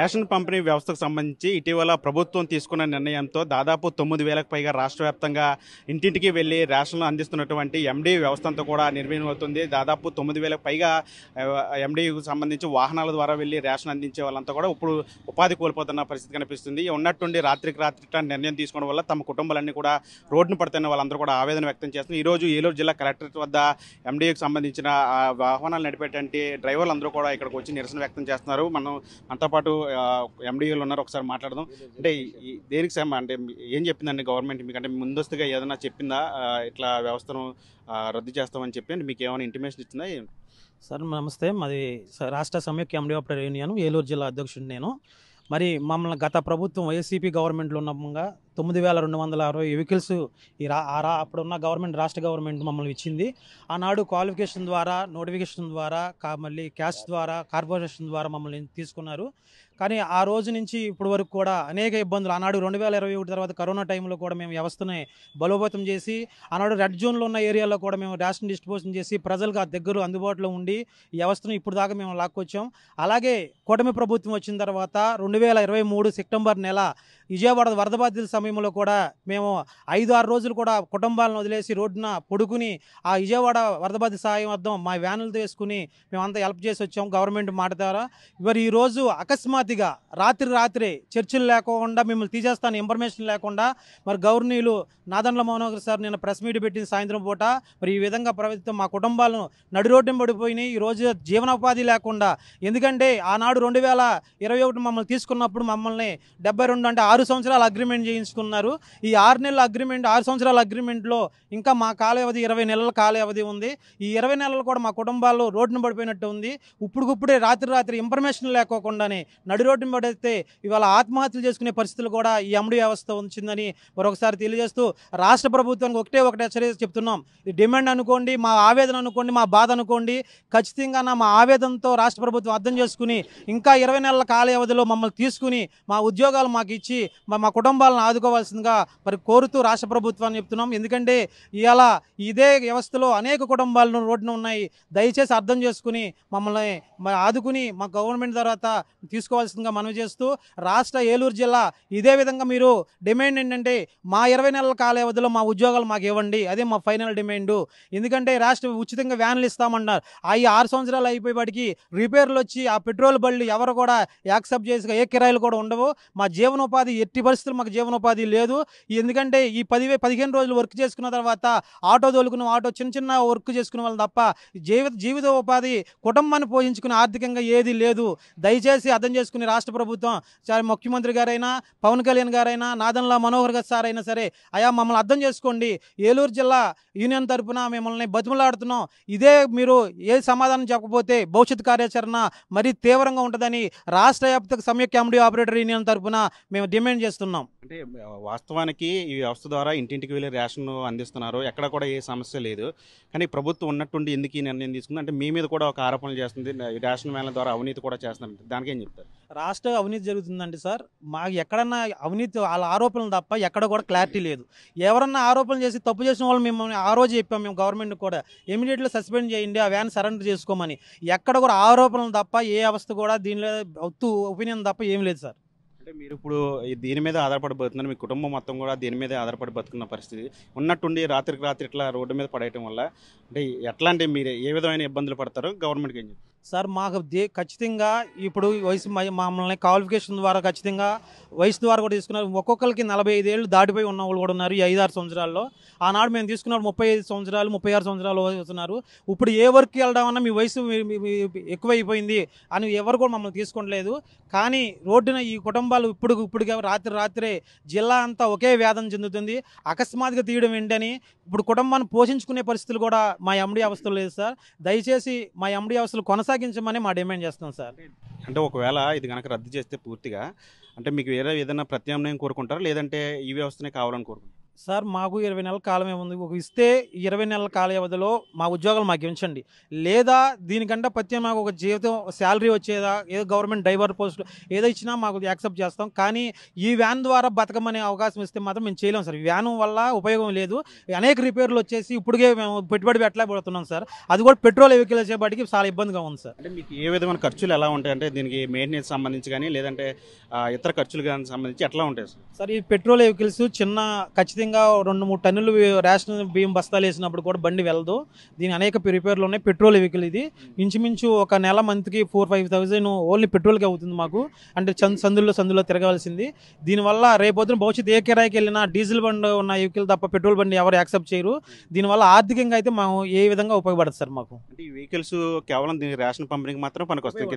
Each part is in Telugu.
రేషన్ పంపిణీ వ్యవస్థకు సంబంధించి ఇటీవల ప్రభుత్వం తీసుకున్న నిర్ణయంతో దాదాపు 9,000కు పైగా రాష్ట్ర వ్యాప్తంగా ఇంటింటికి వెళ్లి రేషన్లు అందిస్తున్నటువంటి ఎండీ వ్యవస్థ అంతా కూడా నిర్వీర్యం అవుతుంది. దాదాపు 9,000కు పైగా ఎండీకు సంబంధించి వాహనాల ద్వారా వెళ్లి రేషన్ అందించే వాళ్ళంతా కూడా ఇప్పుడు ఉపాధి కోల్పోతున్న పరిస్థితి కనిపిస్తుంది. ఉన్నట్టుండి రాత్రికి రాత్రి నిర్ణయం తీసుకోవడం వల్ల తమ కుటుంబాలన్నీ కూడా రోడ్డును పడుతున్న వాళ్ళందరూ కూడా ఆవేదన వ్యక్తం చేస్తున్నారు. ఈ రోజు ఏలూరు జిల్లా కలెక్టరేట్ వద్ద ఎండీకి సంబంధించిన వాహనాలు నడిపేటువంటి డ్రైవర్లు అందరూ కూడా ఇక్కడికి వచ్చి నిరసన వ్యక్తం చేస్తున్నారు. మనం అంతా పాటు ఎండీలు ఉన్నారు, ఒకసారి మాట్లాడదాం. అంటే దేనికి అంటే ఏం చెప్పిందండి గవర్నమెంట్ మీకు? అంటే ముందస్తుగా ఏదైనా చెప్పిందా ఇట్లా వ్యవస్థను రద్దు చేస్తామని చెప్పి? మీకు ఏమైనా ఇంటిమేషన్ ఇచ్చిందా? సార్ నమస్తే, మాది రాష్ట్ర సమైక్య ఎండీ ఆపరేటర్ యూనియన్ ఏలూరు జిల్లా అధ్యక్షుడు నేను. మరి మమ్మల్ని గత ప్రభుత్వం వైసీపీ గవర్నమెంట్లో ఉన్నంగా 9,260 వెహికల్స్ అప్పుడున్న గవర్నమెంట్ రాష్ట్ర గవర్నమెంట్ మమ్మల్ని ఇచ్చింది. ఆనాడు క్వాలిఫికేషన్ ద్వారా, నోటిఫికేషన్ ద్వారా, మళ్ళీ క్యాష్ ద్వారా, కార్పొరేషన్ ద్వారా మమ్మల్ని తీసుకున్నారు. కానీ ఆ రోజు నుంచి ఇప్పటి వరకు కూడా అనేక ఇబ్బందులు. ఆనాడు 2021 తర్వాత కరోనా టైంలో కూడా మేము వ్యవస్థని బలోపేతం చేసి, ఆనాడు రెడ్ జోన్లో ఉన్న ఏరియాలో కూడా మేము రేషన్ డిస్ట్రిబ్యూషన్ చేసి ప్రజలకు ఆ దగ్గర అందుబాటులో ఉండి ఈ వ్యవస్థను ఇప్పుడు దాకా మేము లాక్కొచ్చాం. అలాగే కూటమి ప్రభుత్వం వచ్చిన తర్వాత 2023 సెప్టెంబర్ నెల విజయవాడ వరద బాధితుల సమయంలో కూడా మేము 5-6 రోజులు కూడా కుటుంబాలను వదిలేసి రోడ్డున పడుకుని ఆ విజయవాడ వరద బాధిత సహాయం వద్దాం మా వ్యానులతో వేసుకుని మేమంతా హెల్ప్ చేసి వచ్చాం గవర్నమెంట్ మాట ద్వారా. మరి ఈరోజు అకస్మాత్తుగా రాత్రి చర్చలు లేకుండా మిమ్మల్ని తీసేస్తాను ఇన్ఫర్మేషన్ లేకుండా మరి గవర్నీయులు నాదన్ల మనోహర్ సార్ నిన్న ప్రెస్ మీట్ పెట్టిన సాయంత్రం పూట మరి ఈ విధంగా ప్రభుత్వం మా కుటుంబాలను నడి రోడ్డున పడిపోయినాయి. ఈరోజు జీవనోపాధి లేకుండా, ఎందుకంటే ఆనాడు 2021 మమ్మల్ని తీసుకున్నప్పుడు మమ్మల్ని 72 అంటే 6 సంవత్సరాల అగ్రిమెంట్ చేయించుకున్నారు. ఈ 6 నెలల అగ్రిమెంట్, 6 సంవత్సరాల అగ్రిమెంట్లో ఇంకా మా కాల వ్యవధి 20 నెలల కాల వ్యవధి ఉంది. ఈ 20 నెలలు కూడా మా కుటుంబాల్లో రోడ్డును పడిపోయినట్టు ఉంది. ఇప్పుడే రాత్రి ఇన్ఫర్మేషన్ లేకోకుండానే నడి రోడ్డును పడితే ఇవాళ ఆత్మహత్యలు చేసుకునే పరిస్థితులు కూడా ఈ ఎండీ వ్యవస్థ ఉంచిందని మరొకసారి తెలియజేస్తూ రాష్ట్ర ప్రభుత్వానికి ఒకటే హెచ్చరిక చెప్తున్నాం. ఇది డిమాండ్ అనుకోండి, మా ఆవేదన అనుకోండి, మా బాధ అనుకోండి, ఖచ్చితంగా మా ఆవేదనతో రాష్ట్ర ప్రభుత్వం అర్థం చేసుకుని ఇంకా 20 నెలల కాల వ్యవధిలో మమ్మల్ని తీసుకుని మా ఉద్యోగాలు మాకు ఇచ్చి మా కుటుంబాలను ఆదుకోవాల్సిందిగా మరి కోరుతూ రాష్ట్ర ప్రభుత్వాన్ని చెప్తున్నాం. ఎందుకంటే ఇవాళ ఇదే వ్యవస్థలో అనేక కుటుంబాలను రోడ్డున ఉన్నాయి. దయచేసి అర్థం చేసుకుని మమ్మల్ని ఆదుకుని మా గవర్నమెంట్ తర్వాత తీసుకోవాల్సిందిగా మనవి చేస్తూ రాష్ట్ర ఏలూరు జిల్లా ఇదే విధంగా మీరు డిమాండ్ ఏంటంటే మా 20 నెలల కాల వ్యవధిలో మా ఉద్యోగాలు మాకు ఇవ్వండి, అదే మా ఫైనల్ డిమాండ్. ఎందుకంటే రాష్ట్ర ఉచితంగా వ్యాన్లు ఇస్తామన్నారు. అవి 6 సంవత్సరాలు అయిపోయేవాడికి రిపేర్లు వచ్చి ఆ పెట్రోల్ బళ్ళు ఎవరు కూడా యాక్సెప్ట్ చేసి ఏ కిరాయిలు కూడా ఉండవు. మా జీవనోపాధి ఎట్టి పరిస్థితులు మాకు జీవనోపాధి లేదు. ఎందుకంటే ఈ 15 రోజులు వర్క్ చేసుకున్న తర్వాత ఆటో తోలుకున్న చిన్న వర్క్ చేసుకునే వాళ్ళు తప్ప జీవితోపాధి కుటుంబాన్ని పోషించుకునే ఆర్థికంగా ఏది లేదు. దయచేసి అర్థం చేసుకుని రాష్ట్ర ప్రభుత్వం ముఖ్యమంత్రి గారైనా, పవన్ కళ్యాణ్ గారైనా, నాదన్ల మనోహర్ గారు సార్ అయినా సరే అయా మమ్మల్ని అర్థం చేసుకోండి. ఏలూరు జిల్లా యూనియన్ తరఫున మిమ్మల్ని బతిమలాడుతున్నాం. ఇదే మీరు ఏ సమాధానం చెప్పకపోతే భవిష్యత్ కార్యాచరణ మరీ తీవ్రంగా ఉంటుందని రాష్ట్ర వ్యాప్త సమైక్య ఎండీ ఆపరేటర్ యూనియన్ తరఫున మేము డిమాండ్ చేస్తున్నాం. అంటే వాస్తవానికి ఈ వ్యవస్థ ద్వారా ఇంటింటికి వెళ్ళి రేషన్ అందిస్తున్నారు, ఎక్కడ కూడా ఏ సమస్య లేదు. కానీ ప్రభుత్వం ఉన్నట్టుండి ఎందుకు ఈ నిర్ణయం తీసుకుంది? అంటే మీ మీద కూడా ఒక ఆరోపణలు చేస్తుంది, రేషన్ వ్యాన్ల ద్వారా అవినీతి కూడా చేస్తున్నారు. దానికి ఏం చెప్తారు? రాష్ట్ర అవినీతి జరుగుతుందండి సార్. మాకు ఎక్కడన్నా అవినీతి వాళ్ళ ఆరోపణలు తప్ప ఎక్కడ కూడా క్లారిటీ లేదు. ఎవరన్నా ఆరోపణలు చేసి తప్పు చేసిన వాళ్ళు మేము ఆ రోజు చెప్పాం, మేము గవర్నమెంట్ కూడా ఇమీడియట్గా సస్పెండ్ చేయండి, ఆ వ్యాన్ సరెండర్ చేసుకోమని. ఎక్కడ కూడా ఆరోపణలు తప్ప ఏ అవస్థ కూడా దీనిలో ఒపీనియన్ తప్ప ఏం లేదు సార్. అంటే మీరు ఇప్పుడు దీని మీద ఆధారపడి బతుకున్నారు, మీ కుటుంబం మొత్తం కూడా దీని మీదే ఆధారపడి బతుకున్న పరిస్థితి ఉన్నట్టుండి రాత్రికి రాత్రి ఇట్లా రోడ్డు మీద పడేయటం వల్ల అంటే ఎట్లా అంటే మీరు ఏ విధమైన ఇబ్బందులు పడతారో గవర్నమెంట్కి ఏం చెప్తారు? సార్ మాకు ఖచ్చితంగా ఇప్పుడు వయసు మమ్మల్ని క్వాలిఫికేషన్ ద్వారా ఖచ్చితంగా వయసు ద్వారా కూడా తీసుకున్నారు. ఒక్కొక్కరికి 45 ఏళ్ళు దాటిపోయి ఉన్న వాళ్ళు కూడా ఉన్నారు ఈ 5-6 సంవత్సరాల్లో. ఆనాడు మేము తీసుకున్నప్పుడు 35 సంవత్సరాలు 36 సంవత్సరాలు వస్తున్నారు. ఇప్పుడు ఏ వర్క్కి వెళ్దామన్నా మీ వయసు ఎక్కువైపోయింది అని ఎవరు కూడా మమ్మల్ని తీసుకోవట్లేదు. కానీ రోడ్డున ఈ కుటుంబాలు ఇప్పుడు రాత్రే జిల్లా అంతా ఒకే వేదన చెందుతుంది. అకస్మాత్తుగా తీయడం ఏంటని ఇప్పుడు కుటుంబాన్ని పోషించుకునే పరిస్థితులు కూడా మా ఎండీ అవస్థలు లేదు సార్. దయచేసి మా ఎండీ అవస్థలు కొనసాగించమని మా డిమాండ్ చేస్తున్నాం సార్. అంటే ఒకవేళ ఇది కనుక రద్దు చేస్తే పూర్తిగా అంటే మీకు వేరే ఏదైనా ప్రత్యామ్నాయం కోరుకుంటారా, లేదంటే ఈ వ్యవస్థనే కావాలని కోరుకుంటారు? సార్ మాకు 20 నెలల కాలం ఏముంది, ఒక ఇస్తే 20 నెలల కాల వ్యవధిలో మా ఉద్యోగాలు మాకు ఇవ్వండి, లేదా దీనికంటే మాకు ఒక జీవితం శాలరీ వచ్చేదా, ఏదో గవర్నమెంట్ డ్రైవర్ పోస్ట్ ఏదో ఇచ్చినా మాకు యాక్సెప్ట్ చేస్తాం. కానీ ఈ వ్యాన్ ద్వారా బతకమనే అవకాశం ఇస్తే మాత్రం మేము చేయలేం సార్. ఈ వ్యాన్ వల్ల ఉపయోగం లేదు. అనేక రిపేర్లు వచ్చేసి ఇప్పటికే మేము పెట్టుబడి పెట్టలేకపోతున్నాం సార్. అది కూడా పెట్రోల్ వెహికల్ వచ్చేపాటికి చాలా ఇబ్బందిగా ఉంది సార్. అంటే మీకు ఏ విధమైన ఖర్చులు ఎలా ఉంటాయి, అంటే దీనికి మెయింటెనెన్స్ సంబంధించి కానీ లేదంటే ఇతర ఖర్చులు కానీ సంబంధించి ఎట్లా ఉంటాయి సార్? ఈ పెట్రోల్ వెహికల్స్ ఖచ్చితంగా 2-3 టన్నులు రేషన్ బియ్యం బస్తాలు వేసినప్పుడు కూడా బండి వెళ్ళదు. దీని అనేక రిపేర్లు ఉన్నాయి. పెట్రోల్ వెహికల్ ఇది. ఇంచుమించు ఒక నెల మంత్కి 4-5,000 ఓన్లీ పెట్రోల్కే అవుతుంది మాకు. అంటే సందుల్లో తిరగాల్సింది. దీనివల్ల రేపొద్దున భవిష్యత్తు ఏ కిరాయికి వెళ్ళినా డీజిల్ బండి ఉన్న వెహికల్ తప్ప పెట్రోల్ బండి ఎవరు యాక్సెప్ట్ చేయరు. దీనివల్ల ఆర్థికంగా అయితే మేము ఏ విధంగా ఉపయోగపడుతుంది సార్ మాకు. అంటే ఈ వెహికల్స్ కేవలం దీనికి రేషన్ పంపిణీకి మాత్రం పనికొస్తాయి,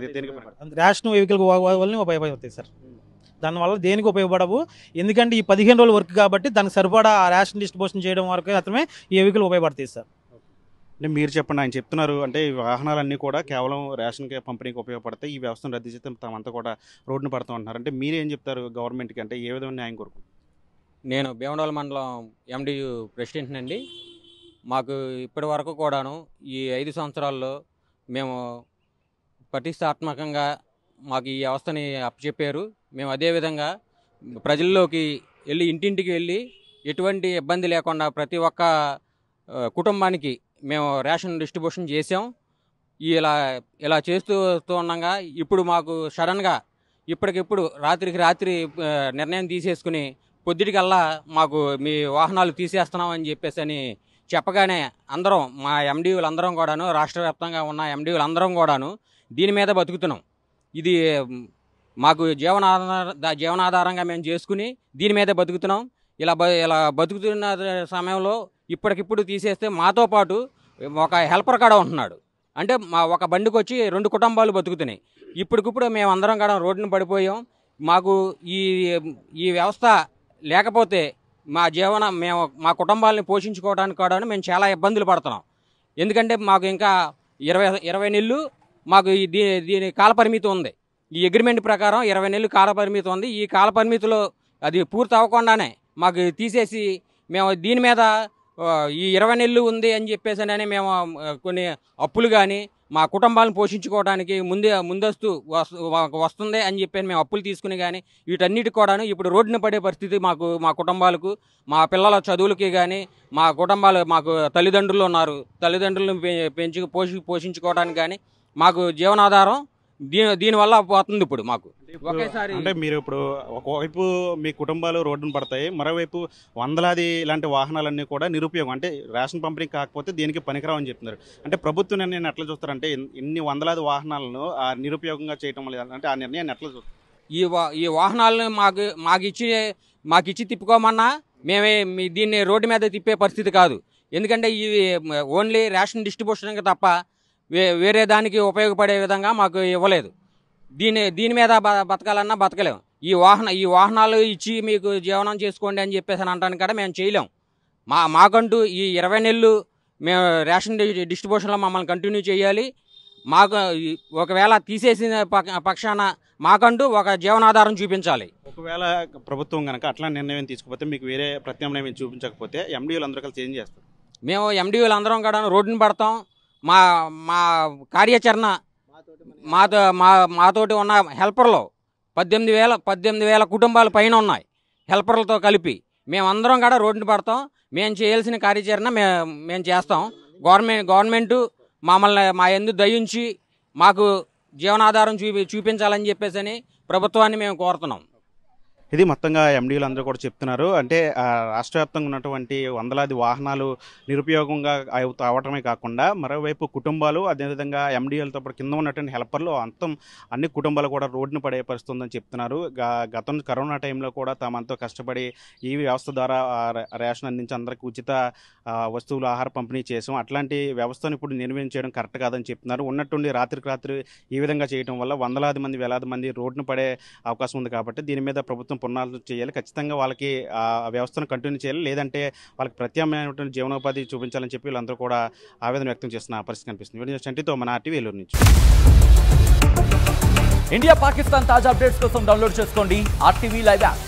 రేషన్ వెహికల్ వల్ల ఉపయోగపడతాయి సార్. దానివల్ల దేనికి ఉపయోగపడవు. ఎందుకంటే ఈ 15 రోజుల వర్క్ కాబట్టి దానికి సరిపడా రేషన్ డిస్ట్రిబ్యూషన్ చేయడం వరకు మాత్రమే ఈ వెహికల్ ఉపయోగపడతాయి సార్. అంటే మీరు చెప్పండి, ఆయన చెప్తున్నారు అంటే ఈ వాహనాలన్నీ కూడా కేవలం రేషన్ పంపిణీకి ఉపయోగపడతాయి, ఈ వ్యవస్థను రద్దు చేస్తే తామంతా కూడా రోడ్డును పడతాం అంటున్నారు. అంటే మీరేం చెప్తారు గవర్నమెంట్కి, అంటే ఏ విధమైన న్యాయం కోరుకు? నేను భీమడోల మండలం ఎండియు ప్రెసిడెంట్ అండి. మాకు ఇప్పటి వరకు కూడాను ఈ 5 సంవత్సరాల్లో మేము ప్రతిష్టాత్మకంగా మాకు ఈ వ్యవస్థని అప్పచెప్పారు. మేము అదేవిధంగా ప్రజల్లోకి వెళ్ళి ఇంటింటికి వెళ్ళి ఎటువంటి ఇబ్బంది లేకుండా ప్రతి ఒక్క కుటుంబానికి మేము రేషన్ డిస్ట్రిబ్యూషన్ చేసాం. ఇలా చేస్తూ ఉండగా ఇప్పుడు మాకు సడన్గా ఇప్పటికిప్పుడు రాత్రికి రాత్రి నిర్ణయం తీసేసుకుని పొద్దుటికల్లా మాకు మీ వాహనాలు తీసేస్తున్నామని చెప్పేసి అని చెప్పగానే అందరం మా ఎండిఓలు అందరం కూడాను, రాష్ట్ర వ్యాప్తంగా ఉన్న ఎండిఓలు అందరం కూడాను దీని మీద బతుకుతున్నాం. ఇది మాకు జీవనాధారంగా మేము చేసుకుని దీని మీద బతుకుతున్నాం. ఇలా బతుకుతున్న సమయంలో ఇప్పటికిప్పుడు తీసేస్తే మాతో పాటు ఒక హెల్పర్ కూడా ఉంటున్నాడు. అంటే మా ఒక బండికి వచ్చి 2 కుటుంబాలు బతుకుతున్నాయి. ఇప్పటికిప్పుడు మేము అందరం కూడా రోడ్డును పడిపోయాం. మాకు ఈ వ్యవస్థ లేకపోతే మేము మా కుటుంబాలని పోషించుకోవడానికి కూడా మేము చాలా ఇబ్బందులు పడుతున్నాం. ఎందుకంటే మాకు ఇంకా 20 నెలలు మాకు దీని కాలపరిమితి ఉంది. ఈ అగ్రిమెంట్ ప్రకారం 20 నెలలు కాలపరిమితి ఉంది. ఈ కాలపరిమితిలో అది పూర్తి అవ్వకుండానే మాకు తీసేసి మేము దీని మీద ఈ 20 నెలలు ఉంది అని చెప్పేసి మేము కొన్ని అప్పులు కానీ మా కుటుంబాలను పోషించుకోవడానికి ముందస్తు వస్తుంది అని చెప్పి మేము అప్పులు తీసుకుని కానీ వీటన్నిటికి కూడాను ఇప్పుడు రోడ్డున పడే పరిస్థితి మా కుటుంబాలకు, మా పిల్లల చదువులకి కానీ మాకు తల్లిదండ్రులు ఉన్నారు. తల్లిదండ్రులను పోషించుకోవడానికి కానీ మాకు జీవనాధారం దీనివల్ల పోతుంది. ఇప్పుడు మాకు ఒకేసారి అంటే మీరు ఇప్పుడు ఒకవైపు మీ కుటుంబాలు రోడ్డును పడతాయి, మరోవైపు వందలాది ఇలాంటి వాహనాలన్నీ కూడా నిరుపయోగం, అంటే రేషన్ పంపిణీ కాకపోతే దీనికి పనికిరావు అని చెప్తున్నారు. అంటే ప్రభుత్వం నిర్ణయాన్ని ఎట్లా చూస్తారంటే ఇన్ని వందలాది వాహనాలను నిరుపయోగంగా చేయటం లేదు, అంటే ఆ నిర్ణయాన్ని ఎట్లా చూస్తారు? ఈ వాహనాలను మాకు ఇచ్చి తిప్పుకోమన్నా మేమే దీన్ని రోడ్డు మీద తిప్పే పరిస్థితి కాదు. ఎందుకంటే ఇది ఓన్లీ రేషన్ డిస్ట్రిబ్యూషన్కి తప్ప వేరే దానికి ఉపయోగపడే విధంగా మాకు ఇవ్వలేదు. దీని మీద బతకాలన్నా బతకలేము. ఈ వాహనాలు ఇచ్చి మీకు జీవనం చేసుకోండి అని చెప్పేసి అంటాను కదా మేము చేయలేం. మాకంటూ ఈ 20 నెలలు మేము రేషన్ డిస్ట్రిబ్యూషన్లో మమ్మల్ని కంటిన్యూ చేయాలి. మాకు ఒకవేళ తీసేసిన పక్షాన మాకంటూ ఒక జీవనాధారం చూపించాలి. ఒకవేళ ప్రభుత్వం కనుక అట్లా నిర్ణయం తీసుకుపోతే మీకు వేరే ప్రత్యామ్నాయం చూపించకపోతే ఎండిఓలు అందరూ కలిసి ఏం చేస్తారు? మేము ఎండిఓలు అందరం కూడా రోడ్డుని పడతాం. మా కార్యాచరణ మాతోటి ఉన్న హెల్పర్లు 18,000 కుటుంబాల పైన ఉన్నాయి. హెల్పర్లతో కలిపి మేమందరం కూడా రోడ్డుని పడతాం. మేము చేయాల్సిన కార్యాచరణ మేము చేస్తాం. గవర్నమెంటు మమ్మల్ని మా యందు దయించి మాకు జీవనాధారం చూపించాలని చెప్పేసి ప్రభుత్వాన్ని మేము కోరుతున్నాం. ఇది మొత్తంగా ఎండీలు అందరూ కూడా చెప్తున్నారు. అంటే రాష్ట్ర వ్యాప్తంగా ఉన్నటువంటి వందలాది వాహనాలు నిరుపయోగంగా అవటమే కాకుండా మరోవైపు కుటుంబాలు, అదేవిధంగా ఎండీలతో పాటు కింద ఉన్నటువంటి హెల్పర్లు అన్ని కుటుంబాలు కూడా రోడ్డును పడే పరిస్థితి ఉందని చెప్తున్నారు. గతం కరోనా టైంలో కూడా తామంతో కష్టపడి ఈ వ్యవస్థ ద్వారా రేషన్ అందించి అందరికీ ఉచిత వస్తువులు, ఆహార పంపిణీ చేసాం. అట్లాంటి వ్యవస్థను ఇప్పుడు నిర్వహించడం కరెక్ట్ కాదని చెప్తున్నారు. ఉన్నట్టుండి రాత్రికి రాత్రి ఈ విధంగా చేయడం వల్ల వందలాది మంది, వేలాది మంది రోడ్డును పడే అవకాశం ఉంది. కాబట్టి దీని మీద ప్రభుత్వం పునరాలోచన చేయాలి. ఖచ్చితంగా వాళ్ళకి ఆ వ్యవస్థను కంటిన్యూ చేయాలి, లేదంటే వాళ్ళకి ప్రత్యామ్నాయమైనటువంటి జీవనోపాధి చూపించాలని చెప్పి వీళ్ళందరూ కూడా ఆవేదన వ్యక్తం చేస్తున్న పరిస్థితి కనిపిస్తుంది. చంటితో మన ఆర్టీవీ ఏలూరు నుంచి. ఇండియా పాకిస్తాన్ తాజా అప్డేట్స్ కోసం డౌన్లోడ్ చేసుకోండి ఆర్టీవీ లైవ్ యాప్.